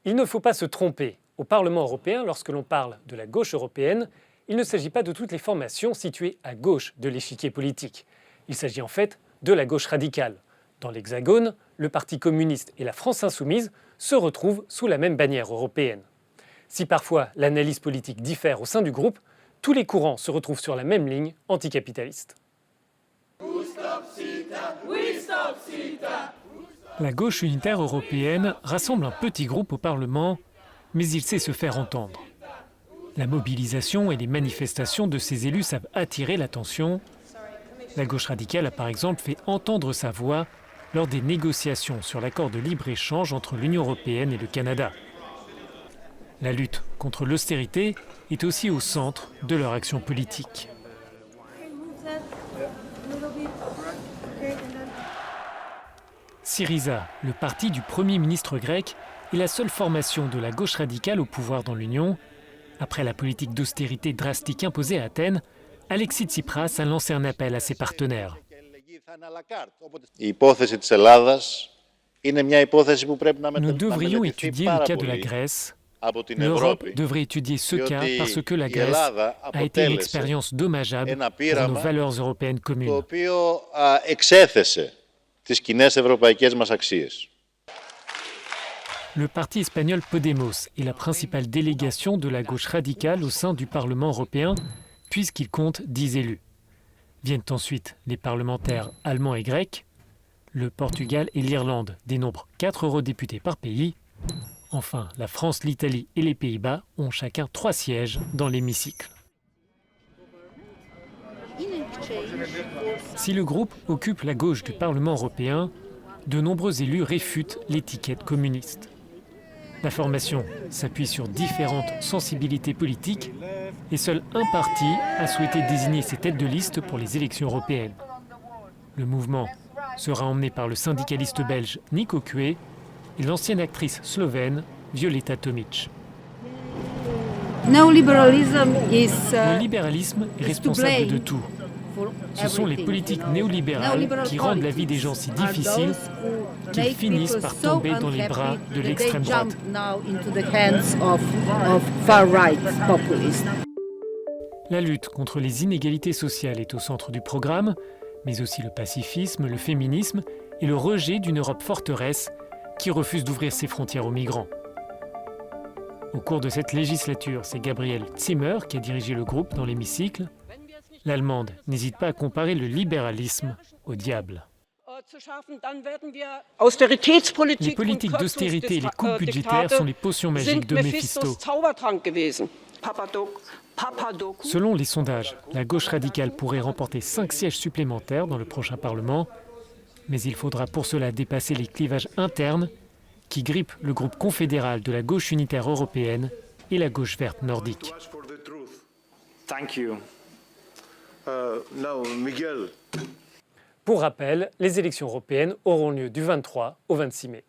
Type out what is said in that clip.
Il ne faut pas se tromper. Au Parlement européen, lorsque l'on parle de la gauche européenne, il ne s'agit pas de toutes les formations situées à gauche de l'échiquier politique. Il s'agit en fait de la gauche radicale. Dans l'Hexagone, le Parti communiste et la France insoumise se retrouvent sous la même bannière européenne. Si parfois l'analyse politique diffère au sein du groupe, tous les courants se retrouvent sur la même ligne anticapitaliste. La gauche unitaire européenne rassemble un petit groupe au Parlement, mais il sait se faire entendre. La mobilisation et les manifestations de ses élus savent attirer l'attention. La gauche radicale a par exemple fait entendre sa voix lors des négociations sur l'accord de libre-échange entre l'Union européenne et le Canada. La lutte contre l'austérité est aussi au centre de leur action politique. Syriza, le parti du Premier ministre grec, est la seule formation de la gauche radicale au pouvoir dans l'Union. Après la politique d'austérité drastique imposée à Athènes, Alexis Tsipras a lancé un appel à ses partenaires. Nous devrions étudier le cas de la Grèce. L'Europe devrait étudier ce cas parce que la Grèce a été une expérience dommageable pour nos valeurs européennes communes. Le parti espagnol Podemos est la principale délégation de la gauche radicale au sein du Parlement européen, puisqu'il compte 10 élus. Viennent ensuite les parlementaires allemands et grecs. Le Portugal et l'Irlande dénombrent 4 eurodéputés par pays. Enfin, la France, l'Italie et les Pays-Bas ont chacun 3 sièges dans l'hémicycle. Si le groupe occupe la gauche du Parlement européen, de nombreux élus réfutent l'étiquette communiste. La formation s'appuie sur différentes sensibilités politiques et seul un parti a souhaité désigner ses têtes de liste pour les élections européennes. Le mouvement sera emmené par le syndicaliste belge Nico Coué et l'ancienne actrice slovène Violeta Tomic. Le libéralisme est responsable de tout. Ce sont les politiques néolibérales qui rendent la vie des gens si difficile qu'ils finissent par tomber dans les bras de l'extrême droite. La lutte contre les inégalités sociales est au centre du programme, mais aussi le pacifisme, le féminisme et le rejet d'une Europe forteresse qui refuse d'ouvrir ses frontières aux migrants. Au cours de cette législature, c'est Gabriele Zimmer qui a dirigé le groupe dans l'hémicycle. L'Allemande n'hésite pas à comparer le libéralisme au diable. Les politiques d'austérité et les coupes budgétaires sont les potions magiques de Méphisto. Selon les sondages, la gauche radicale pourrait remporter 5 sièges supplémentaires dans le prochain Parlement, mais il faudra pour cela dépasser les clivages internes qui grippent le groupe confédéral de la gauche unitaire européenne et la gauche verte nordique. Pour rappel, les élections européennes auront lieu du 23 au 26 mai.